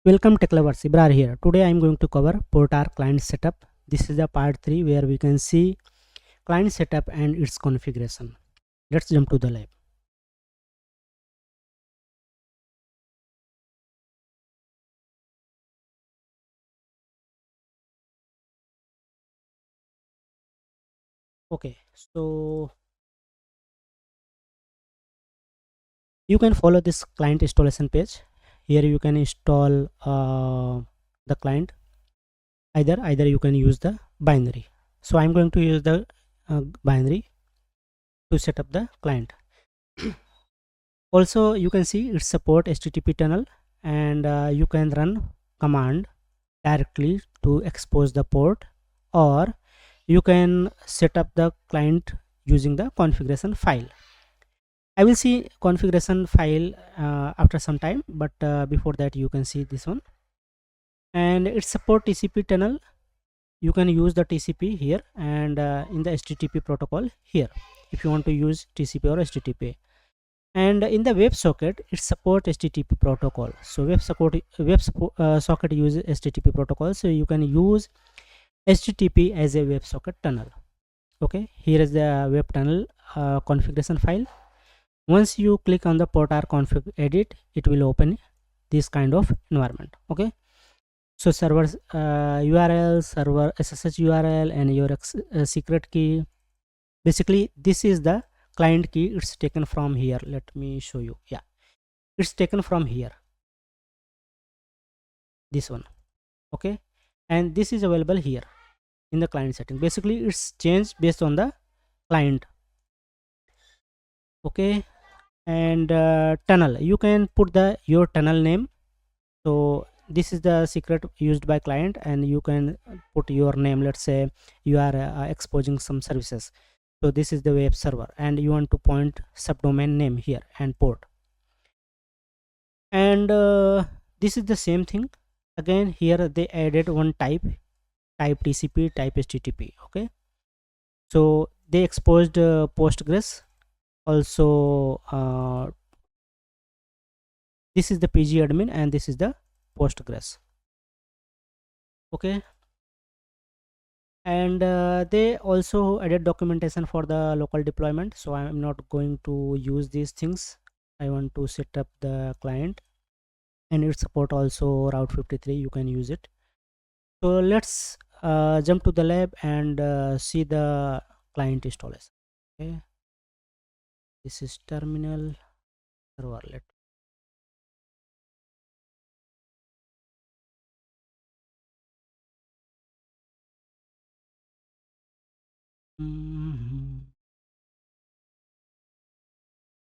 Welcome Tech Lovers, Ibrar here. Today I am going to cover Portr client setup. This is the part 3 where we can see client setup and its configuration. Let's jump to the lab. Okay, so you can follow this client installation page. Here you can install the client. Either you can use the binary. So I'm going to use the binary to set up the client. Also you can see it support HTTP tunnel, and you can run command directly to expose the port, or you can set up the client using the configuration file. I will see configuration file after some time, but before that you can see this one, and it support TCP tunnel. You can use the TCP here, and in the HTTP protocol here if you want to use TCP or HTTP. And in the WebSocket it support HTTP protocol. So socket uses HTTP protocol, so you can use HTTP as a WebSocket tunnel. Okay, here is the web tunnel configuration file. Once you click on the Portr config edit, it will open this kind of environment. Okay, so server URL, server SSH URL, and your secret key. Basically this is the client key. It's taken from here. Let me show you. Yeah, it's taken from here, this one. Okay, and this is available here in the client setting. Basically it's changed based on the client. Okay, and tunnel, you can put the your tunnel name. So this is the secret used by client, and you can put your name. Let's say you are exposing some services, so this is the web server, and you want to point subdomain name here and port. And this is the same thing again. Here they added one type TCP, type HTTP. Okay, so they exposed Postgres also. This is the PG admin, and this is the Postgres. Okay, and they also added documentation for the local deployment, so I'm not going to use these things. I want to set up the client, and it support also Route 53. You can use it. So let's jump to the lab and see the client installation. Okay, this is terminal serverlet.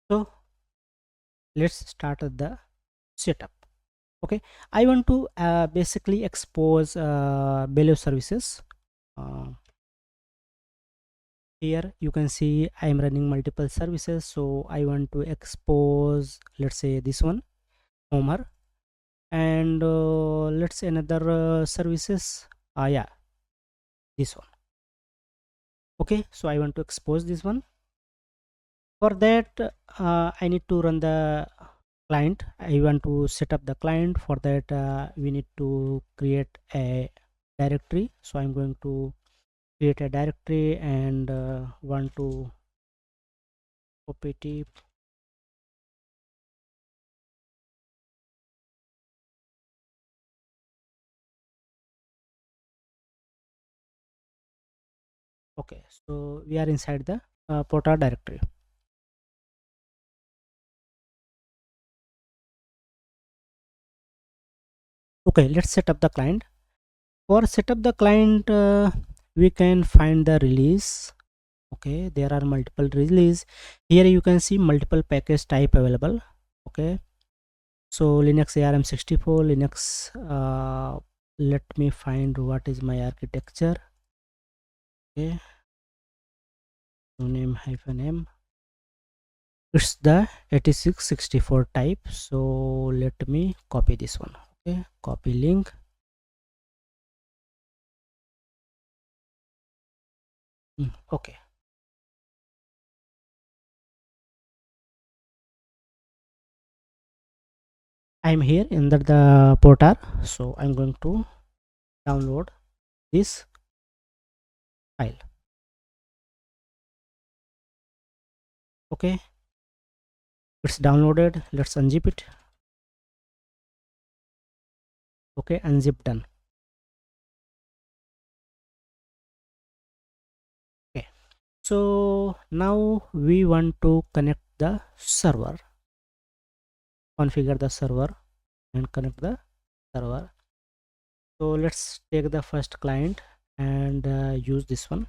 So let's start the setup. Okay, I want to basically expose below services. uh, Here you can see I am running multiple services, so I want to expose, let's say this one, Homer, and let's say another services. Yeah, this one. Okay, so I want to expose this one. For that I need to run the client. I want to set up the client. For that we need to create a directory, so I'm going to create a directory, and want to opt. Okay, so we are inside the Portr directory. Okay, let's set up the client. For set up the client we can find the release. Okay, there are multiple release. Here you can see multiple package type available. Okay, so Linux ARM64, Linux, let me find what is my architecture. Okay, so name -m, it's the 8664 type. So let me copy this one. Okay, copy link. Okay, I'm here in the Portr, so I'm going to download this file. Okay, it's downloaded. Let's unzip it. Okay, unzip, done. Okay, so now we want to connect the server, configure the server and connect the server. So let's take the first client and use this one.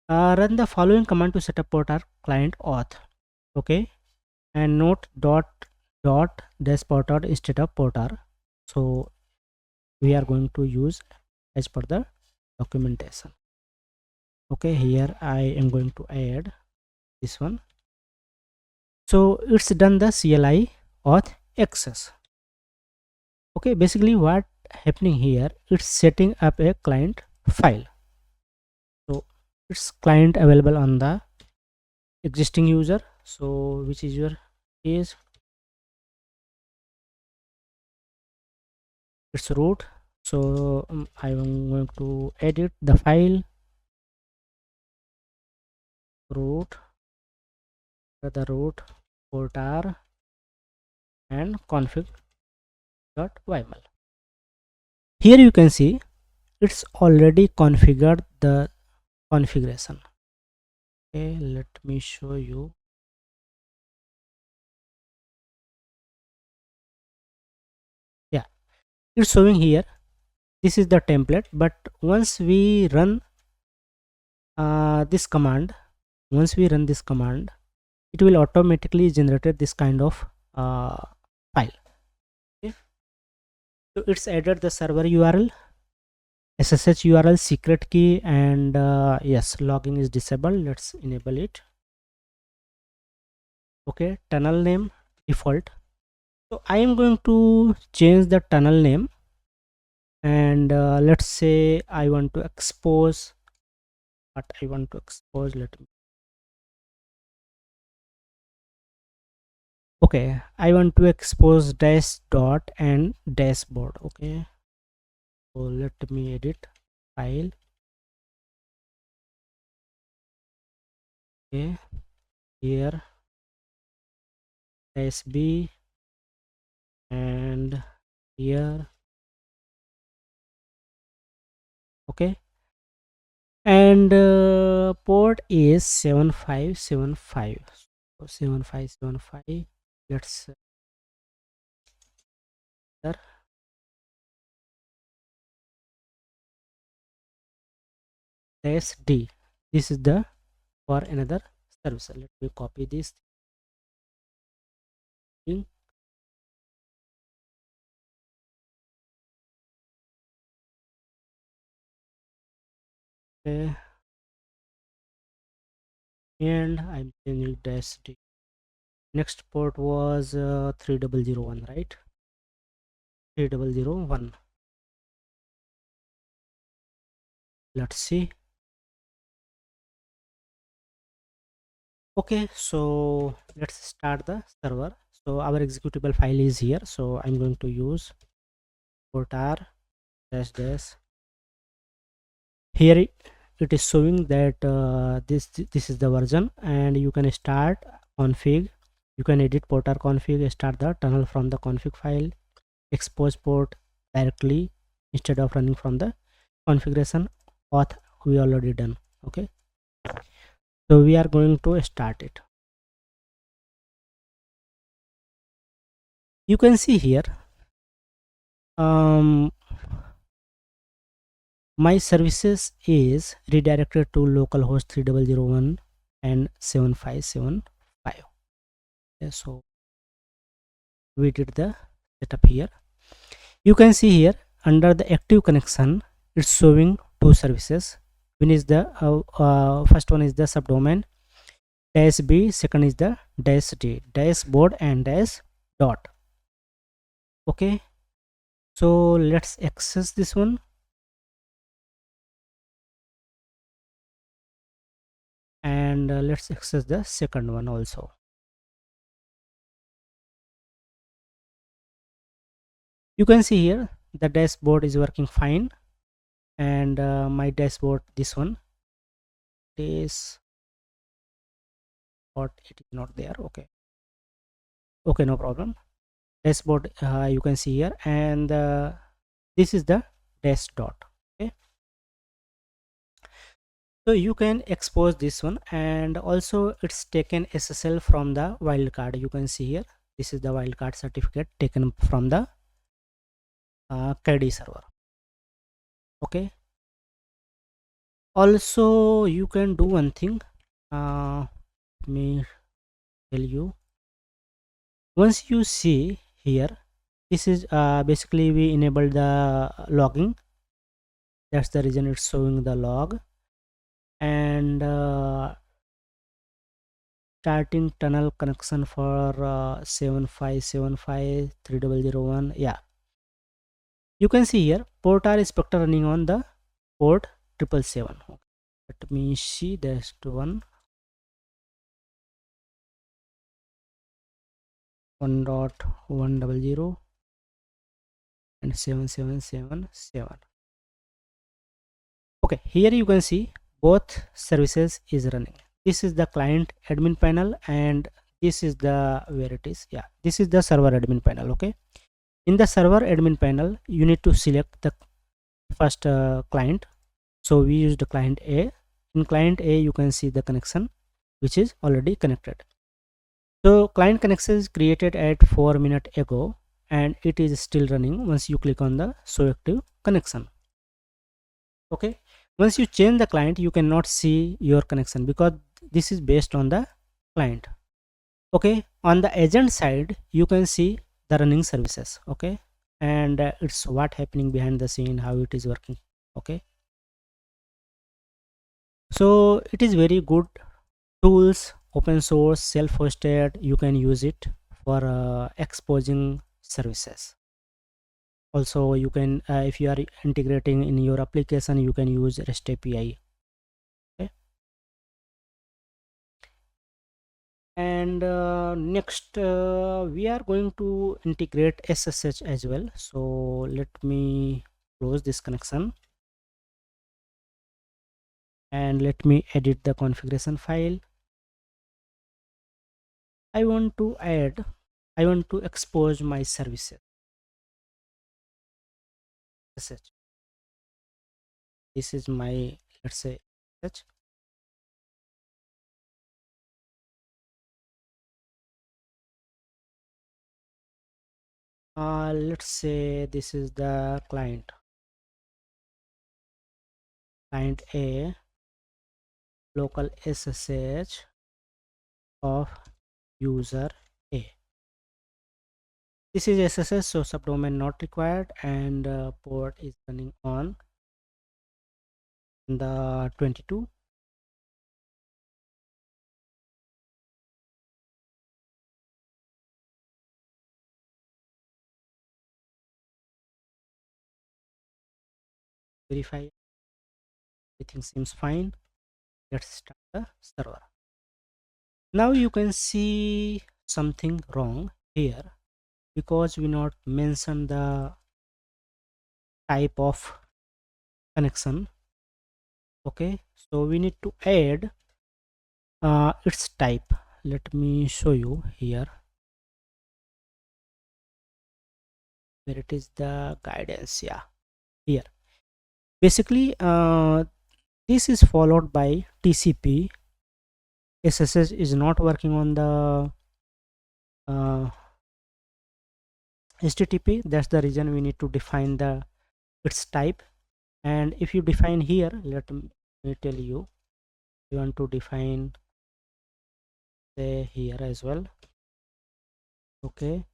Run the following command to set up Portr client auth. Okay, and note dot dash Portr instead of Portr. So we are going to use as per the documentation. Okay, here I am going to add this one. So it's done the CLI auth access. Okay, basically what happening here, it's setting up a client file. So it's client available on the existing user. So which user is, it's root. So I am going to edit the file root, the root portr and config.yml. Here you can see it's already configured the configuration. Okay, let me show you. Yeah, it's showing here. This is the template, but once we run this command, it will automatically generate this kind of file. Okay, so it's added the server URL, SSH URL, secret key, and yes, login is disabled. Let's enable it. Okay, tunnel name default. So I am going to change the tunnel name, and let's say I want to expose what I want to expose. Let me, okay, I want to expose dash dot and dashboard. Okay, so let me edit file. Okay, here dash b, and here. Okay, and port is 7575. So 7575. Let's enter dash d. This is the for another service. Let me copy this thing. Okay, and I'm changing dash d. Next port was 3001, right? 3001. Let's see. Okay, so let's start the server. So our executable file is here. So I'm going to use portr dash dash. Here it is showing that this is the version, and you can start config. You can edit portr config, start the tunnel from the config file, expose port directly instead of running from the configuration auth we already done. Okay, so we are going to start it. You can see here my services is redirected to localhost 3001 and 7575. Okay, so we did the setup here. You can see here under the active connection, it's showing two services. One is the first one is the subdomain dash b, second is the dash d, dashboard and dash dot. Okay, so let's access this one, and let's access the second one also. You can see here the dashboard is working fine, and my dashboard, this one, is what, it is not there. Okay, okay, no problem. Dashboard, you can see here, and this is the dash dot. Okay, so you can expose this one, and also it's taken SSL from the wildcard. You can see here, this is the wildcard certificate taken from the KD server. Okay, also you can do one thing. Let me tell you. Once you see here, this is basically we enable the logging. That's the reason it's showing the log. And starting tunnel connection for 7575301. Yeah, you can see here Portr Inspector running on the port 777. Okay. Let me see, that's the one 1.100 and 7777. Okay, here you can see both services is running. This is the client admin panel, and this is the, where it is, yeah, this is the server admin panel. Okay, in the server admin panel you need to select the first client. So we use the client A. In client A you can see the connection which is already connected. So client connection is created at 4 minutes ago, and it is still running once you click on the show active connection. Okay, once you change the client you cannot see your connection because this is based on the client. Okay, on the agent side you can see the running services. Okay, and it's what happening behind the scene, how it is working. Okay, so it is very good tools, open source, self-hosted. You can use it for exposing services. Also you can if you are integrating in your application, you can use REST API. Okay, and next we are going to integrate SSH as well. So let me close this connection, and let me edit the configuration file. I want to expose my services SSH. This is my, let's say, SSH. Let's say this is the client A, local SSH of user A. This is SSH, so subdomain not required, and port is running on the 22. Verify everything seems fine. Let's start the server. Now you can see something wrong here because we not mention the type of connection. Okay, so we need to add its type. Let me show you here where it is, the guidance. Yeah, here basically this is followed by TCP. SSH is not working on the HTTP. That's the reason we need to define the its type. And if you define here, let me tell you, you want to define, say, here as well. Okay,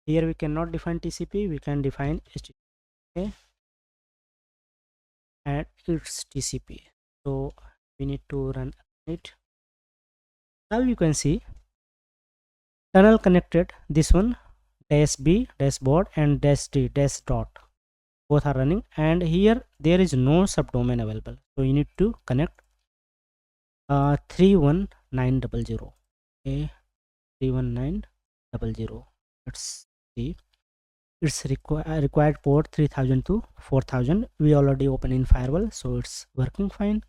here we cannot define TCP, we can define HTTP. Okay, and it's TCP, so we need to run it. Now you can see tunnel connected, this one dash B dashboard and dash D dash dot, both are running, and here there is no subdomain available, so you need to connect 31900. Okay, 31900. Let's see. It's required port 3000 to 4000. We already open in firewall, so it's working fine.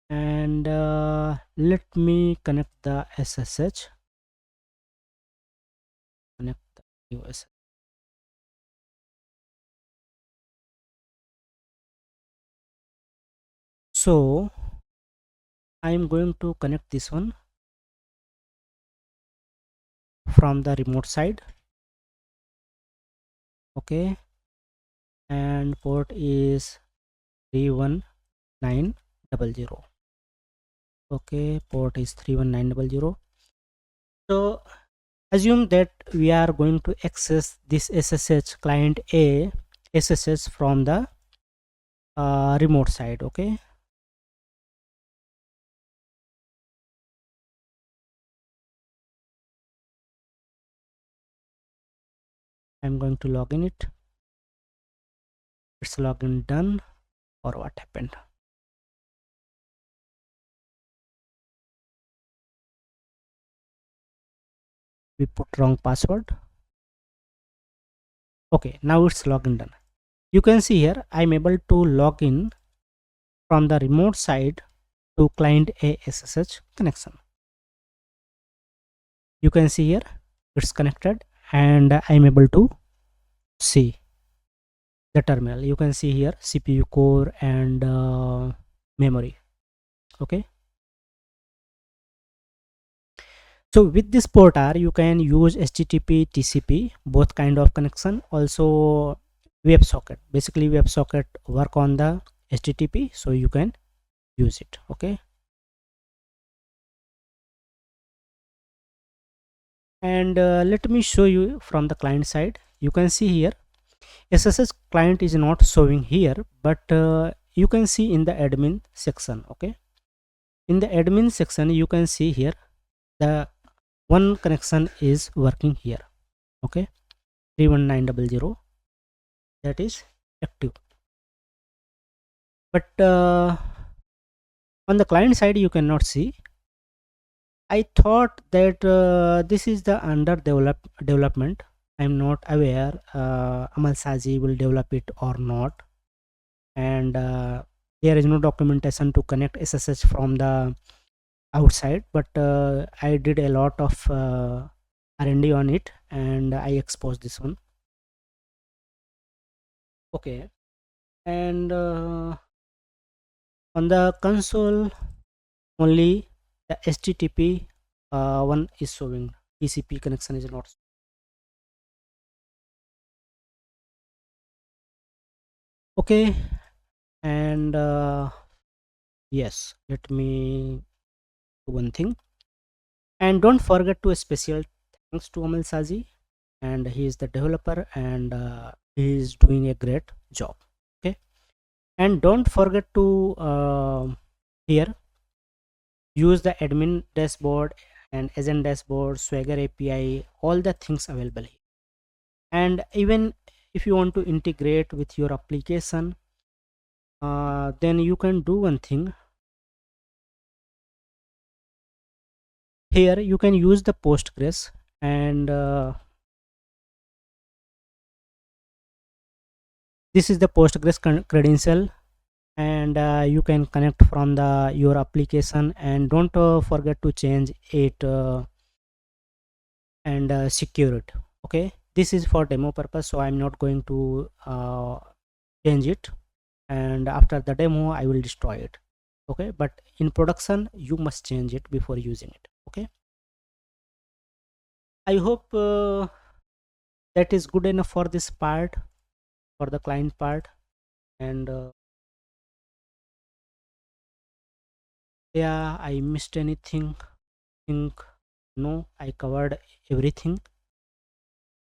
And let me connect the SSH. Connect the US. So I am going to connect this one from the remote side. Okay, and port is 31900. Okay, port is 31900. So assume that we are going to access this SSH client A SSH from the remote side. Okay, I'm going to log in it. It's login done, or what happened? We put wrong password. Okay, now it's login done. You can see here I'm able to log in from the remote side to client A SSH connection. You can see here it's connected, and I'm able to see the terminal. You can see here CPU core and memory. Okay, so with this Portr you can use HTTP TCP, both kind of connection, also WebSocket. Basically WebSocket work on the HTTP, so you can use it. Okay, and let me show you from the client side. You can see here SSH client is not showing here, but you can see in the admin section. Okay, in the admin section you can see here the one connection is working here. Okay, 31900, that is active. But on the client side you cannot see. I thought that this is the under development. I'm not aware Amal Saji will develop it or not, and there is no documentation to connect SSH from the outside. But I did a lot of R&D on it, and I exposed this one. Okay, and on the console only the HTTP one is showing. TCP connection is not. Okay, and yes, let me do one thing, and don't forget to special thanks to Amal Saji, and he is the developer, and he is doing a great job. Okay, and don't forget to here use the admin dashboard and agent dashboard, Swagger API, all the things available here. And even if you want to integrate with your application, then you can do one thing. Here you can use the Postgres, and this is the Postgres credential, and you can connect from the your application, and don't forget to change it and secure it. Okay, this is for demo purpose, so I'm not going to change it, and after the demo I will destroy it. Okay, but in production you must change it before using it. Okay, I hope that is good enough for this part, for the client part. And yeah, I missed anything? Think no, I covered everything.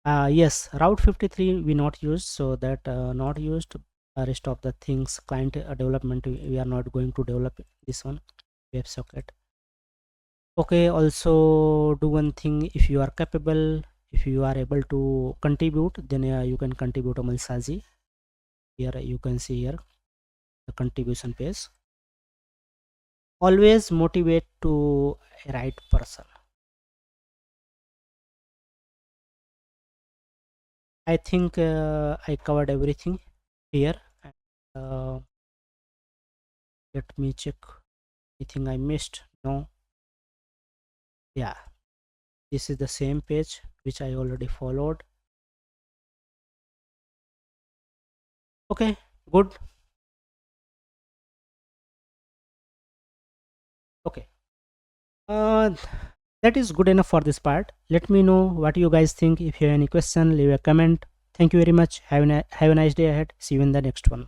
Yes, route 53 we not used, so that not used. Rest of the things client development, we are not going to develop this one. WebSocket. Okay, also do one thing, if you are capable, if you are able to contribute, then you can contribute Amal Saji. Here you can see here the contribution page. Always motivate to a right person. I think I covered everything here. uh, Let me check anything I missed. No. Yeah, this is the same page which I already followed. Okay, good. Okay, uh, that is good enough for this part. Let me know what you guys think. If you have any question, leave a comment. Thank you very much. Have a nice day ahead. See you in the next one.